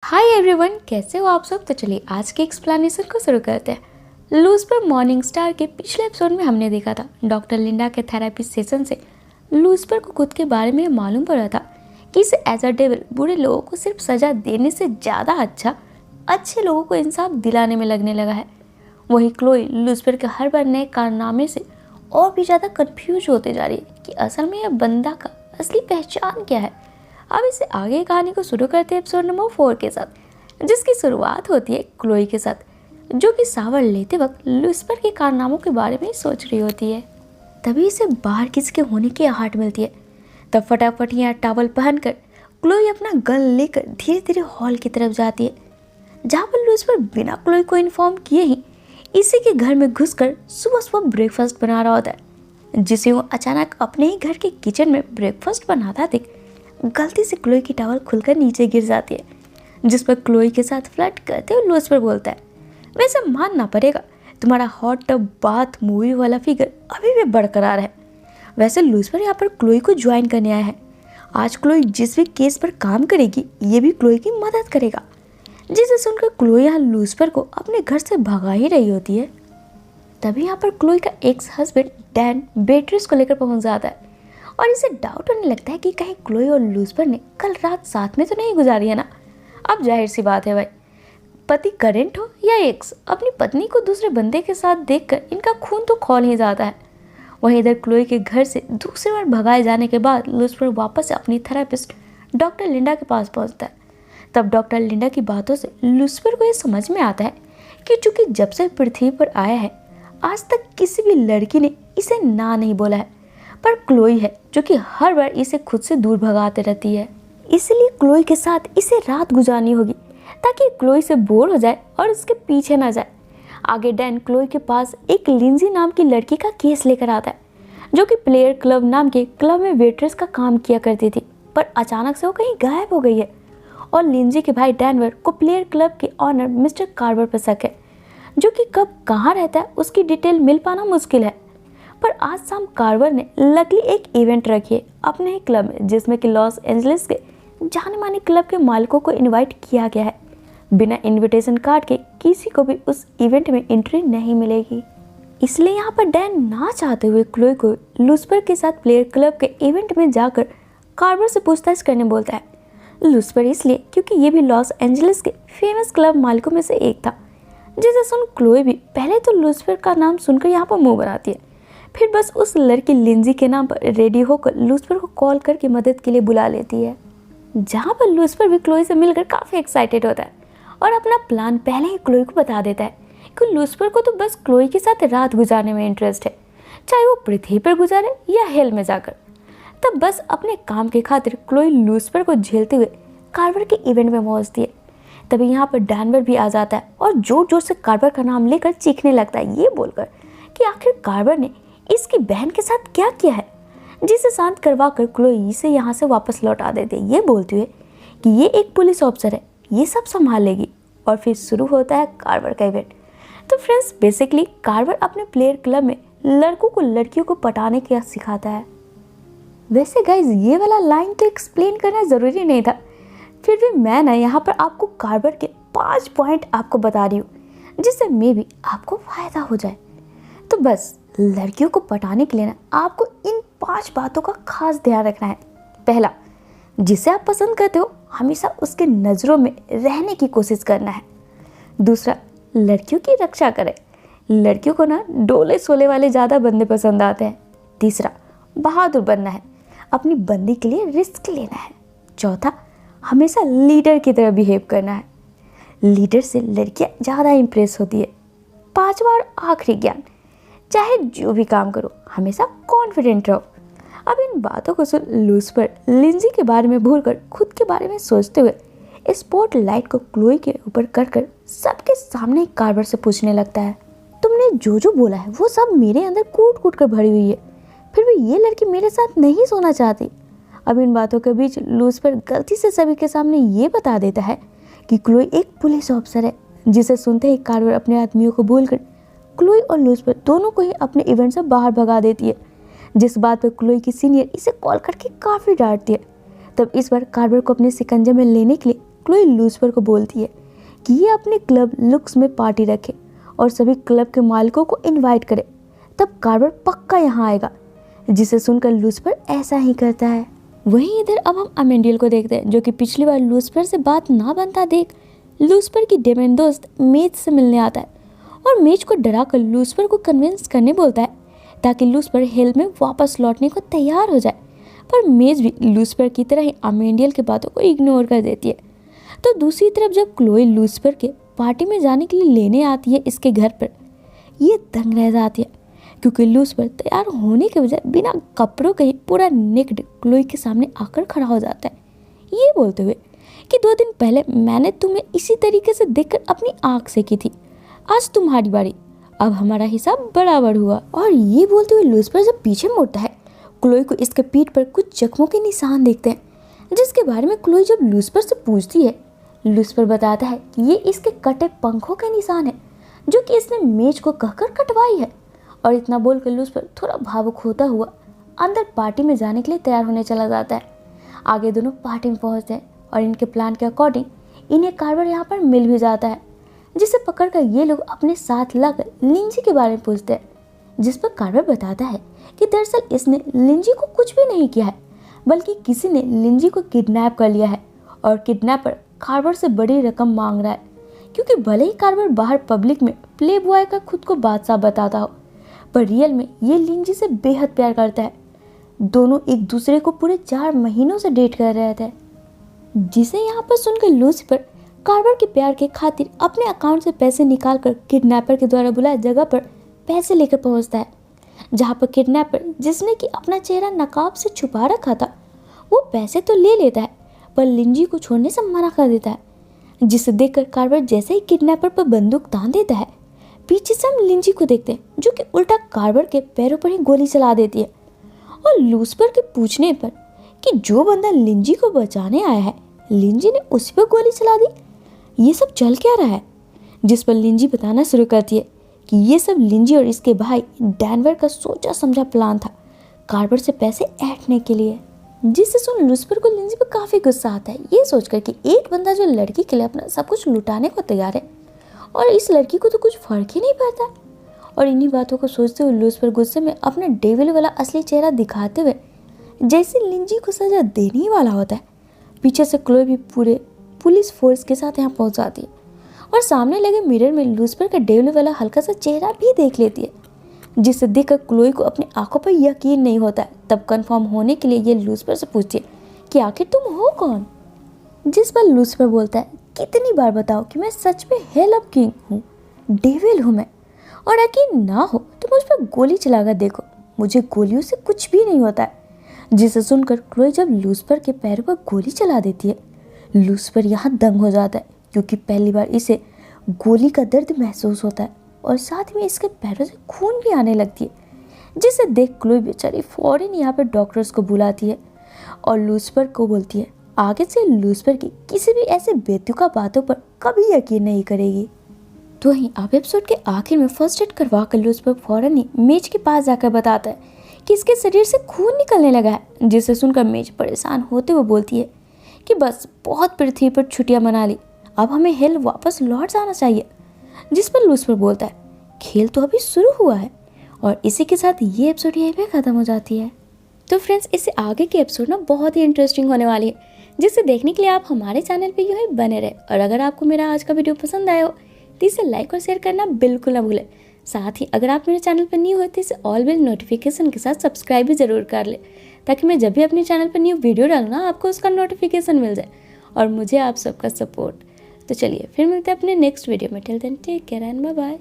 Hi everyone, कैसे हो आप सब। तो चलिए आज के एक्सप्लेनेशन को शुरू करते हैं। लूसिफर मॉर्निंग स्टार के पिछले एपिसोड में हमने देखा था डॉक्टर लिंडा के थेरेपी सेशन से लूसिफर को खुद के बारे में मालूम पड़ा था कि इसे एज अ डेविल बुरे लोगों को सिर्फ सजा देने से ज़्यादा अच्छे लोगों को इंसाफ दिलाने में लगने लगा है। वहीं क्लोई लूसिफर के हर बार नए कारनामे से और भी ज़्यादा कन्फ्यूज होते जा रही है कि असल में यह बंदा का असली पहचान क्या है। अब इसे आगे कहानी को शुरू करते हैं एपिसोड नंबर 4 के साथ, जिसकी शुरुआत होती है क्लोई के साथ, जो कि शावर लेते वक्त लूसिफर के कारनामों के बारे में सोच रही होती है। तभी इसे बाहर किसी के होने की आहट मिलती है। तब फटाफट यहाँ टॉवल पहनकर क्लोई अपना गन लेकर धीरे धीरे हॉल की तरफ जाती है, जहाँ पर लूसिफर बिना क्लोई को इन्फॉर्म किए ही इसी के घर में घुसकर सुबह सुबह ब्रेकफास्ट बना रहा होता है, जिसे वो अचानक अपने ही घर के किचन में ब्रेकफास्ट बनाता देख गलती से क्लोई की टॉवल खुलकर नीचे गिर जाती है, जिस पर क्लोई के साथ फ्लर्ट करते हुए लूसिफर बोलता है, वैसे मानना पड़ेगा तुम्हारा हॉट टब बाथ मूवी वाला फिगर अभी भी बरकरार है। वैसे लूसिफर यहाँ पर क्लोई को ज्वाइन करने आया है। आज क्लोई जिस भी केस पर काम करेगी ये भी क्लोई की मदद करेगा, जिसे सुनकर क्लोई यहाँ लूसिफर को अपने घर से भगा ही रही होती है। तभी यहाँ पर क्लोई का एक्स हस्बैंड डैन बेट्रिस को लेकर पहुँच जाता है और इसे डाउट होने लगता है कि कहीं क्लोई और लूसिफर ने कल रात साथ में तो नहीं गुजारी है ना। अब जाहिर सी बात है भाई, पति करंट हो या एक्स, अपनी पत्नी को दूसरे बंदे के साथ देखकर इनका खून तो खौल ही जाता है। वहीं इधर क्लोई के घर से दूसरी बार भगाए जाने के बाद लूसिफर वापस अपनी थेरेपिस्ट डॉक्टर लिंडा के पास पहुंचता है। तब डॉक्टर लिंडा की बातों से लूसिफर को ये समझ में आता है कि चूंकि जब से पृथ्वी पर आया है आज तक किसी भी लड़की ने इसे ना नहीं बोला है, पर क्लोई है जो कि हर बार इसे खुद से दूर भगाते रहती है। इसलिए क्लोई के साथ इसे रात गुजारनी होगी ताकि क्लोई से बोर हो जाए और उसके पीछे ना जाए। आगे डैन क्लोई के पास एक लिंजी नाम की लड़की का केस लेकर आता है, जो कि प्लेयर क्लब नाम के क्लब में वेट्रेस का काम किया करती थी, पर अचानक से वो कहीं गायब हो गई है। और लिंजी के भाई डैनवर को प्लेयर क्लब के ऑनर मिस्टर कार्वर पर शक है, जो कि कब कहाँ रहता है उसकी डिटेल मिल पाना मुश्किल है। पर आज शाम कार्वर ने लकीली एक इवेंट रखी है अपने ही क्लब में, जिसमें कि लॉस एंजलिस के जाने माने क्लब के मालिकों को इनवाइट किया गया है। बिना इनविटेशन कार्ड के किसी को भी उस इवेंट में एंट्री नहीं मिलेगी। इसलिए यहाँ पर डैन ना चाहते हुए क्लोई को लूसिफर के साथ प्लेयर क्लब के इवेंट में जाकर कार्वर से पूछताछ करने बोलता है। लूसिफर इसलिए क्योंकि ये भी लॉस एंजलिस के फेमस क्लब मालिकों में से एक था, जिसे सुन क्लोई भी पहले तो लूसिफर का नाम सुनकर यहाँ पर मुँह बनाती है, फिर बस उस लड़की लिंजी के नाम पर रेडी होकर लूसिफर को कॉल करके मदद के लिए बुला लेती है, जहाँ पर लूसिफर भी क्लोई से मिलकर काफ़ी एक्साइटेड होता है और अपना प्लान पहले ही क्लोई को बता देता है कि लूसिफर को तो बस क्लोई के साथ रात गुजारने में इंटरेस्ट है, चाहे वो पृथ्वी पर गुजारे या हेल में जाकर। तब बस अपने काम के खातिर क्लोई लूसिफर को झेलते हुए कार्वर के इवेंट में पहुँचती है। तभी यहाँ पर डैनवर भी आ जाता है और जोर जोर से कार्वर का नाम लेकर चीखने लगता है, ये बोलकर कि आखिर कार्वर ने इसकी बहन के साथ क्या किया है, जिसे शांत करवा कर क्लोई इसे यहाँ से वापस लौटा देते हैं, ये बोलते हुए कि ये एक पुलिस ऑफिसर है, ये सब संभाल लेगी। और फिर शुरू होता है कार्वर का इवेंट। तो फ्रेंड्स, बेसिकली कार्वर अपने प्लेयर क्लब में लड़कों को लड़कियों को पटाने का सिखाता है। वैसे गाइज ये वाला लाइन तो एक्सप्लेन करना ज़रूरी नहीं था, फिर भी मैं ना यहाँ पर आपको कार्वर के 5 पॉइंट आपको बता रही हूँ, जिससे मे भी आपको फ़ायदा हो जाए। तो बस लड़कियों को पटाने के लिए ना आपको इन 5 बातों का खास ध्यान रखना है। पहला, जिसे आप पसंद करते हो हमेशा उसके नज़रों में रहने की कोशिश करना है। दूसरा, लड़कियों की रक्षा करें, लड़कियों को ना डोले सोले वाले ज़्यादा बंदे पसंद आते हैं। तीसरा, बहादुर बनना है, अपनी बंदी के लिए रिस्क लेना है। चौथा, हमेशा लीडर की तरह बिहेव करना है, लीडर से लड़कियाँ ज़्यादा इम्प्रेस होती है। पाँचवा और आखिरी ज्ञान, चाहे जो भी काम करो हमेशा कॉन्फिडेंट रहो। अब इन बातों को सुन लूसिफर लिंजी के बारे में भूलकर खुद के बारे में सोचते हुए स्पॉट लाइट को क्लोई के ऊपर कर सबके सामने कार्वर से पूछने लगता है, तुमने जो जो बोला है वो सब मेरे अंदर कूट कूट कर भरी हुई है, फिर भी ये लड़की मेरे साथ नहीं सोना चाहती। अब इन बातों के बीच लूसिफर गलती से सभी के सामने ये बता देता है कि क्लोई एक पुलिस ऑफिसर है, जिसे सुनते ही कार्वर अपने आदमियों को भूलकर क्लोई और लूसिफर दोनों को ही अपने इवेंट से बाहर भगा देती है, जिस बात पर क्लोई की सीनियर इसे कॉल करके काफ़ी डांटती है। तब इस बार कार्वर को अपने शिकंजे में लेने के लिए क्लोई लूसिफर को बोलती है कि ये अपने क्लब लुक्स में पार्टी रखे और सभी क्लब के मालिकों को इनवाइट करे, तब कार्बर पक्का यहाँ आएगा। जिसे सुनकर लूसिफर ऐसा ही करता है। वहीं इधर अब हम अमेंडियल को देखते हैं, जो कि पिछली बार लूसिफर से बात ना बनता देख लूसिफर की डेमन दोस्त मेज से मिलने आता है और मेज को डराकर लूसिफर को कन्विंस करने बोलता है ताकि लूसिफर हेल में वापस लौटने को तैयार हो जाए। पर मेज भी लूसिफर की तरह ही अमेंडियल की बातों को इग्नोर कर देती है। तो दूसरी तरफ जब क्लोई लूसिफर के पार्टी में जाने के लिए लेने आती है इसके घर पर, ये दंग रह जाती है क्योंकि लूसिफर तैयार होने के बजाय बिना कपड़ों के ही पूरा नेक्ड क्लोई के सामने आकर खड़ा हो जाता है, ये बोलते हुए कि 2 दिन पहले मैंने तुम्हें इसी तरीके से देखकर अपनी आँख सेकी थी, आज तुम्हारी बारी, अब हमारा हिसाब बराबर हुआ। और ये बोलते हुए लूसिफर जब पीछे मुड़ता है, क्लोई को इसके पीठ पर कुछ जख्मों के निशान देखते हैं, जिसके बारे में क्लोई जब लूसिफर से पूछती है, लूसिफर बताता है कि ये इसके कटे पंखों के निशान है जो कि इसने मेज को कहकर कटवाई है। और इतना बोलकर लूसिफर थोड़ा भावुक होता हुआ अंदर पार्टी में जाने के लिए तैयार होने चला जाता है। आगे दोनों पार्टी में पहुंचते हैं और इनके प्लान के अकॉर्डिंग इन्हें कार्बर यहाँ पर मिल भी जाता है, जिसे पकड़कर ये लोग अपने साथ लाकर लिंजी के बारे में पूछते हैं, जिस पर कार्बर बताता है कि दरअसल इसने लिंजी को कुछ भी नहीं किया है, बल्कि किसी ने लिंजी को किडनैप कर लिया है और किडनैपर कार्बर से बड़ी रकम मांग रहा है, क्योंकि भले ही कार्बर बाहर पब्लिक में प्ले बॉय का खुद को बादशाह बताता हो, पर रियल में ये लिंजी से बेहद प्यार करता है। दोनों एक दूसरे को पूरे 4 महीनों से डेट कर रहे थे, जिसे यहाँ पर सुनकर लूसिफर कार्बर के प्यार के खातिर अपने अकाउंट से पैसे निकालकर किडनैपर के द्वारा बुलाए जगह पर पैसे लेकर पहुँचता है, जहाँ पर किडनैपर जिसने कि अपना चेहरा नकाब से छुपा रखा था वो पैसे तो ले लेता है पर लिंजी को छोड़ने से मना कर देता है, जिसे देखकर कार्बर जैसे ही किडनैपर पर बंदूक तान देता है, पीछे से हम लिंजी को देखते हैं जो कि उल्टा कार्बर के पैरों पर ही गोली चला देती है। और लूसिफर के पूछने पर कि जो बंदा लिंजी को बचाने आया है लिंजी ने उसी पर गोली चला दी, ये सब चल क्या रहा है, जिस पर लिंजी बताना शुरू करती है कि ये सब लिंजी और इसके भाई डैनवर का सोचा समझा प्लान था कार्बर से पैसे ऐंठने के लिए। जिससे सुन लूसिफर को लिंजी पर काफ़ी गुस्सा आता है, ये सोचकर कि एक बंदा जो लड़की के लिए अपना सब कुछ लुटाने को तैयार है और इस लड़की को तो कुछ फर्क ही नहीं पड़ता। और इन्हीं बातों को सोचते हुए लूसिफर गुस्से में अपना डेविल वाला असली चेहरा दिखाते हुए जैसे लिंजी को सजा देने ही वाला होता है, पीछे से क्लोई भी पूरे पुलिस फोर्स के साथ यहाँ पहुँच जाती है और सामने लगे मिरर में लूसिफर का डेविल वाला हल्का सा चेहरा भी देख लेती है, जिसे देखकर क्लोई को अपनी आंखों पर यकीन नहीं होता है। तब कंफर्म होने के लिए ये लूसिफर से पूछती है कि आखिर तुम हो कौन, जिस पर लूसिफर बोलता है कितनी बार बताओ कि मैं सच में हेल ऑफ किंग हूँ, डेविल हूँ मैं, और यकीन ना हो तो मुझ पर गोली चलाकर देखो, मुझे गोलियों से कुछ भी नहीं होता है। जिसे सुनकर क्लोई जब लूसिफर के पैरों पर गोली चला देती है, लूसिफर यहाँ दंग हो जाता है क्योंकि पहली बार इसे गोली का दर्द महसूस होता है और साथ में इसके पैरों से खून भी आने लगती है, जिसे देख क्लोई बेचारी फौरन यहाँ पर डॉक्टर्स को बुलाती है और लूसिफर को बोलती है आगे से लूसिफर की किसी भी ऐसे बेतुका बातों पर कभी यकीन नहीं करेगी। तो वहीं अब एपिसोड के आखिर में फर्स्ट एड करवा कर लूसिफर फौरन ही मेज के पास जाकर बताता है कि इसके शरीर से खून निकलने लगा है, जिसे सुनकर मेज परेशान होते हुए बोलती है कि बस बहुत पृथ्वी पर छुट्टियां मना ली, अब हमें हेल वापस लौट जाना चाहिए। जिस पर लूसिफर बोलता है खेल तो अभी शुरू हुआ है। और इसी के साथ ये एपिसोड यहीं पे ख़त्म हो जाती है। तो फ्रेंड्स इससे आगे के एपिसोड ना बहुत ही इंटरेस्टिंग होने वाली है, जिसे देखने के लिए आप हमारे चैनल पे यूँ ही बने रहे। और अगर आपको मेरा आज का वीडियो पसंद आया हो तो इसे लाइक और शेयर करना बिल्कुल ना भूलें। साथ ही अगर आप मेरे चैनल पर न्यू हो तो इसे ऑल बेल नोटिफिकेशन के साथ सब्सक्राइब भी ज़रूर कर ले, ताकि मैं जब भी अपने चैनल पर न्यू वीडियो डालूँ ना आपको उसका नोटिफिकेशन मिल जाए और मुझे आप सबका सपोर्ट। तो चलिए फिर मिलते हैं अपने नेक्स्ट वीडियो में। Till then take care and bye bye.